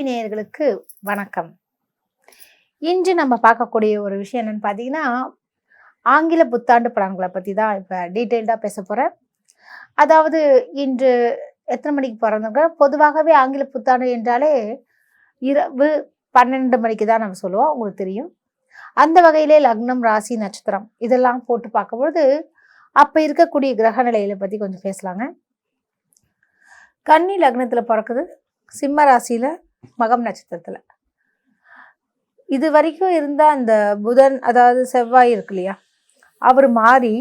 நேயர்களுக்கு வணக்கம். இன்று நம்ம பார்க்கக்கூடிய ஒரு விஷயம் என்னன்னு பார்த்தீங்கன்னா, ஆங்கில புத்தாண்டு பலன்களை பற்றி தான் இப்போ டீட்டெயில்டாக பேச போகிறேன். அதாவது இன்று எத்தனை மணிக்கு பிறந்தாங்க? பொதுவாகவே ஆங்கில புத்தாண்டு என்றாலே இரவு 12 மணிக்கு தான் நம்ம சொல்லுவோம், உங்களுக்கு தெரியும். அந்த வகையிலே லக்னம், ராசி, நட்சத்திரம் இதெல்லாம் போட்டு பார்க்கும்பொழுது அப்போ இருக்கக்கூடிய கிரக நிலைகளை பற்றி கொஞ்சம் பேசலாங்க. கன்னி லக்னத்தில் பிறக்குது, சிம்ம ராசியில், மகம் நட்சத்திரத்தில். இது வரைக்கும் இருந்த அந்த புதன், அதாவது செவ்வாய் இருக்கு இல்லையா, அவர் மாறி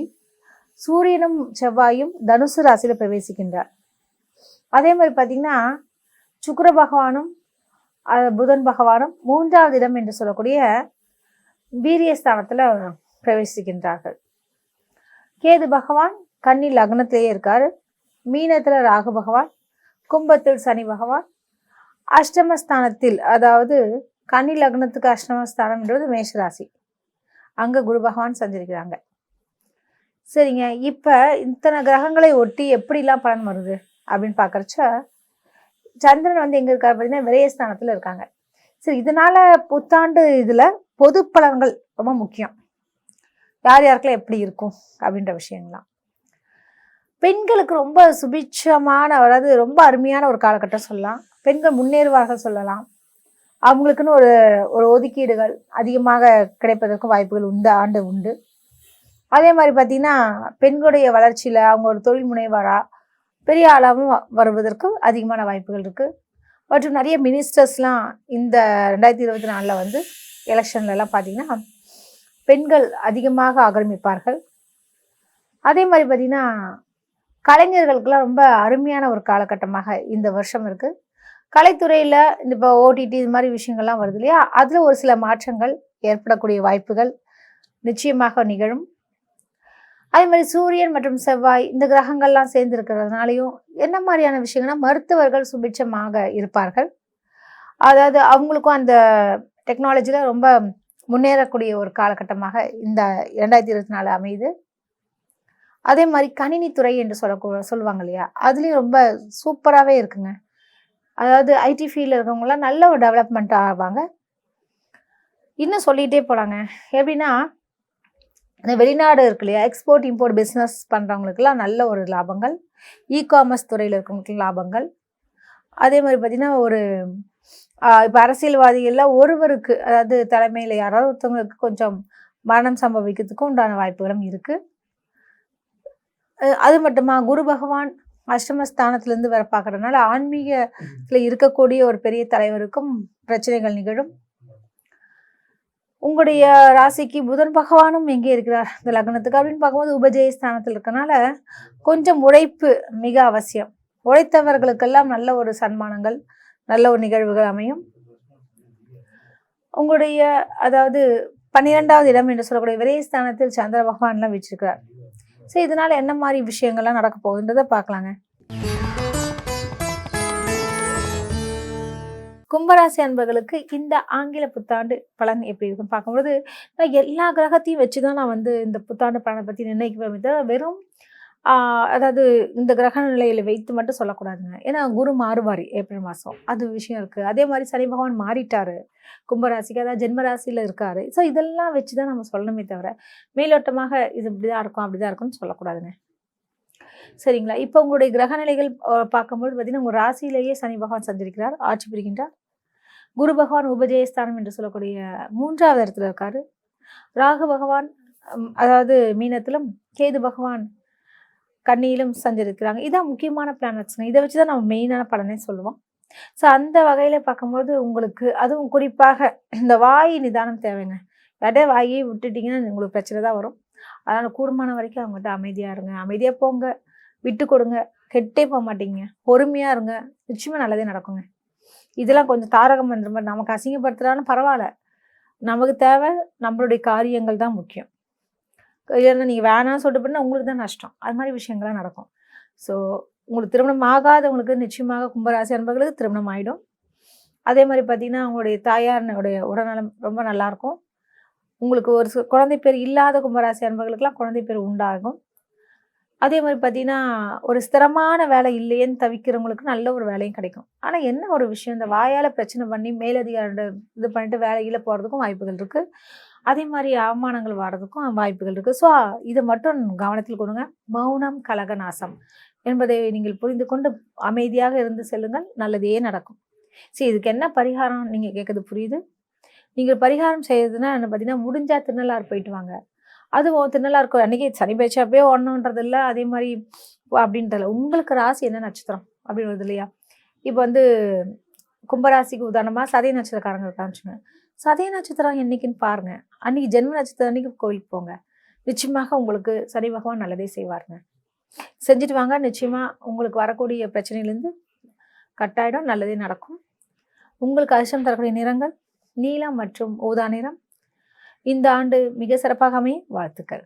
சூரியனும் செவ்வாயும் தனுசு ராசியில் பிரவேசிக்கின்றார். அதே மாதிரி பார்த்தீங்கன்னா சுக்கிர பகவானும் புதன் பகவானும் 3வது இடம் என்று சொல்லக்கூடிய வீரியஸ்தானத்தில் பிரவேசிக்கின்றார்கள். கேது பகவான் கன்னி லக்னத்திலேயே இருக்காரு, மீனத்தில் ராகு பகவான், கும்பத்தில் சனி பகவான், அஷ்டமஸ்தானத்தில், அதாவது கன்னி லக்னத்துக்கு அஷ்டமஸ்தானம்ன்றது மேஷராசி, அங்கே குரு பகவான் சஞ்சரிக்கிறாங்க. சரிங்க, இப்போ இத்தனை கிரகங்களை ஒட்டி எப்படிலாம் பலன் வருது அப்படின்னு பார்க்குறச்ச சந்திரன் வந்து எங்கே இருக்காரு பார்த்தீங்கன்னா விரயஸ்தானத்தில் இருக்காங்க. சரி, இதனால புத்தாண்டு இதில் பொது பலன்கள் ரொம்ப முக்கியம். யார் யாருக்கெல்லாம் எப்படி இருக்கும் அப்படின்ற விஷயங்கள்லாம். பெண்களுக்கு ரொம்ப சுபிட்சமான, அதாவது ரொம்ப அருமையான ஒரு காலகட்டம் சொல்லலாம். பெண்கள் முன்னேறுவார்கள் சொல்லலாம். அவங்களுக்குன்னு ஒரு ஒரு ஒதுக்கீடுகள் அதிகமாக கிடைப்பதற்கு வாய்ப்புகள் ஆண்டு உண்டு. அதே மாதிரி பார்த்தீங்கன்னா பெண்களுடைய வளர்ச்சியில் அவங்க ஒரு தொழில் முனைவராக பெரிய ஆளாகவும் வருவதற்கு அதிகமான வாய்ப்புகள் இருக்குது. மற்றும் நிறைய மினிஸ்டர்ஸ்லாம் இந்த 2024 வந்து எலெக்ஷன்லலாம் பார்த்தீங்கன்னா பெண்கள் அதிகமாக ஆக்கிரமிப்பார்கள். அதே மாதிரி பார்த்தீங்கன்னா கலைஞர்களுக்கெல்லாம் ரொம்ப அருமையான ஒரு காலகட்டமாக இந்த வருஷம் இருக்குது. கலைத்துறையில் இப்போ ஓடிடி இது மாதிரி விஷயங்கள்லாம் வருது இல்லையா, அதில் ஒரு சில மாற்றங்கள் ஏற்படக்கூடிய வாய்ப்புகள் நிச்சயமாக நிகழும். அதே மாதிரி சூரியன் மற்றும் செவ்வாய் இந்த கிரகங்கள்லாம் சேர்ந்து இருக்கிறதுனாலையும் என்ன மாதிரியான விஷயங்கள்னா மருத்துவர்கள் சுபிட்சமாக இருப்பார்கள். அதாவது அவங்களுக்கும் அந்த டெக்னாலஜியில் ரொம்ப முன்னேறக்கூடிய ஒரு காலகட்டமாக இந்த 2024 அமையுது. அதே மாதிரி கணினித்துறை என்று சொல்லுவாங்க இல்லையா, அதுலேயும் ரொம்ப சூப்பராகவே இருக்குங்க. அதாவது ஐடி ஃபீல்டில் இருக்கவங்களாம் நல்ல ஒரு டெவலப்மெண்ட் ஆவாங்க. இன்னும் சொல்லிகிட்டே போகலாங்க. எப்படின்னா இந்த வெளிநாடு இருக்கு இல்லையா, எக்ஸ்போர்ட் இம்போர்ட் பிஸ்னஸ் பண்ணுறவங்களுக்குலாம் நல்ல ஒரு லாபங்கள், இ-காமர்ஸ் துறையில் இருக்கவங்களுக்கு லாபங்கள். அதே மாதிரி பார்த்திங்கன்னா ஒரு இப்போ அரசியல்வாதிகள்லாம் ஒருவருக்கு, அதாவது தலைமையில் யாராவது ஒருத்தவங்களுக்கு கொஞ்சம் மரணம் சம்பவிக்கிறதுக்கும் உண்டான வாய்ப்புகளும் இருக்குது. அது மட்டுமா குரு பகவான் அஷ்டமஸ்தானத்திலேருந்து வர பார்க்குறதுனால ஆன்மீகத்தில் இருக்கக்கூடிய ஒரு பெரிய தலைவருக்கும் பிரச்சனைகள் நிகழும். உங்களுடைய ராசிக்கு புதன் பகவானும் எங்கே இருக்கிறார் இந்த லக்னத்துக்கு அப்படின்னு பார்க்கும்போது உபஜயஸ்தானத்தில் இருக்கனால கொஞ்சம் உழைப்பு மிக அவசியம். உழைத்தவர்களுக்கெல்லாம் நல்ல ஒரு சன்மானங்கள், நல்ல ஒரு நிகழ்வுகள் அமையும். உங்களுடைய அதாவது 12வது இடம் என்று சொல்லக்கூடிய விரயஸ்தானத்தில் சந்திர பகவான்லாம் வச்சிருக்கிறார். சரி, இதனால என்ன மாதிரி விஷயங்கள்லாம் நடக்க போகுதுன்றதை பார்க்கலாங்க. கும்பராசி அன்பர்களுக்கு இந்த ஆங்கில புத்தாண்டு பலன் எப்படி இருக்குன்னு பார்க்கும்போது நான் எல்லா கிரகத்தையும் வச்சு தான் நான் வந்து இந்த புத்தாண்டு பலனை பற்றி நிர்ணயிக்குவேன். வெறும் அதாவது இந்த கிரக நிலையில் வைத்து மட்டும் சொல்லக்கூடாதுங்க. ஏன்னா குரு மாறுவார் ஏப்ரல் மாதம், அது விஷயம் இருக்குது. அதே மாதிரி சனி பகவான் மாறிட்டார் கும்பராசிக்கு, அதாவது ஜென்மராசியில் இருக்கார். ஸோ இதெல்லாம் வச்சு தான் நம்ம சொல்லணுமே தவிர மேலோட்டமாக இது இப்படி தான் இருக்கும் அப்படி தான் இருக்கும்னு சொல்லக்கூடாதுங்க. சரிங்களா? இப்போ உங்களுடைய கிரக நிலைகள் பார்க்கும்போது பார்த்தீங்கன்னா உங்கள் ராசியிலேயே சனி பகவான் சஞ்சரிக்கிறார், ஆட்சி புரிகின்றார். குரு பகவான் உபஜயஸ்தானம் என்று சொல்லக்கூடிய 3வது இடத்துல இருக்காரு. ராகு பகவான் அதாவது மீனத்திலும், கேது பகவான் கன்னியிலும் சஞ்சரிக்கிறாங்க. இதான் முக்கியமான பிளானட்ஸுங்க. இதை வச்சு தான் நம்ம மெயினான பலனே சொல்லுவோம். ஸோ அந்த வகையில் பார்க்கும்போது உங்களுக்கு அதுவும் குறிப்பாக இந்த வாய் நிதானம் தேவைங்க. யார்கிட்ட வாயை விட்டுட்டிங்கன்னா உங்களுக்கு பிரச்சனை தான் வரும். அதனால் கூடுமான வரைக்கும் அவங்ககிட்ட அமைதியாக இருங்க, அமைதியாக போங்க, விட்டு கொடுங்க, கெட்டே போக மாட்டீங்க, பொறுமையாக இருங்க, நிச்சயமாக நல்லதே நடக்குங்க. இதெல்லாம் கொஞ்சம் தாரகம் பண்ணுற மாதிரி நமக்கு அசிங்கப்படுத்துகிறாலும் பரவாயில்ல, நமக்கு தேவை நம்மளுடைய காரியங்கள் தான் முக்கியம். இல்லைன்னா நீங்கள் வேணாம்னு சொல்லிட்டு பண்ணால் உங்களுக்கு தான் நஷ்டம். அது மாதிரி விஷயங்கள்லாம் நடக்கும். ஸோ உங்களுக்கு திருமணம் ஆகாதவங்களுக்கு நிச்சயமாக கும்பராசி அன்பர்களுக்கு திருமணம் ஆகிடும். அதே மாதிரி பார்த்திங்கன்னா அவங்களுடைய தாயாருடைய உடல்நலம் ரொம்ப நல்லாயிருக்கும். உங்களுக்கு ஒரு குழந்தை பேர் இல்லாத கும்பராசி அன்பர்களுக்கெல்லாம் குழந்தை பேர் உண்டாகும். அதே மாதிரி பார்த்தீங்கன்னா, ஒரு ஸ்திரமான வேலை இல்லையேன்னு தவிக்கிறவங்களுக்கு நல்ல ஒரு வேலையும் கிடைக்கும். ஆனா என்ன ஒரு விஷயம், இந்த வாயால பிரச்சனை பண்ணி மேலதிகாரிட்ட இது பண்ணிட்டு வேலையில போறதுக்கும் வாய்ப்புகள் இருக்கு. அதே மாரி அவமானங்கள் வர்றதுக்கும் வாய்ப்புகள் இருக்கு. ஸோ இத மட்டும் கவனத்தில் கொள்ளுங்க. மௌனம் கலக நாசம் என்பதை நீங்கள் புரிந்து கொண்டு அமைதியாக இருந்து செல்லுங்கள். நல்லதே நடக்கும். சரி, இதுக்கு என்ன பரிகாரம் நீங்க கேட்கறது புரியுது. நீங்க பரிகாரம் செய்யறதுன்னா என்ன பார்த்தீங்கன்னா, முடிஞ்சா திருநள்ளாறு போயிட்டு வாங்க. அதுவும் திருநள்ளாறு அன்னைக்கு சனி பெயர்ச்சி அப்பயே ஓடணுன்றது இல்ல. அதே மாரி அப்படின்றதில்ல. உங்களுக்கு ராசி என்ன நட்சத்திரம் அப்படின்னு வருது இல்லையா? இப்ப வந்து கும்பராசிக்கு உதாரணமா சதய நட்சத்திரக்காரங்க இருக்காங்கன்னு வச்சுக்கோங்க. சதய நட்சத்திரம் என்னைக்குன்னு பாருங்க. அன்னைக்கு ஜென்ம நட்சத்திரம் அன்னைக்கு கோயிலுக்கு போங்க. நிச்சயமாக உங்களுக்கு சனி பகவான் நல்லதே செய்வாருங்க. செஞ்சுட்டு வாங்க. நிச்சயமா உங்களுக்கு வரக்கூடிய பிரச்சனையிலேருந்து கட்டாயிடும். நல்லதே நடக்கும். உங்களுக்கு அதிர்ஷ்டம் தரக்கூடிய நிறங்கள் நீலம் மற்றும் ஊதா நிறம். இந்த ஆண்டு மிக சிறப்பாக அமைய வாழ்த்துக்கள்.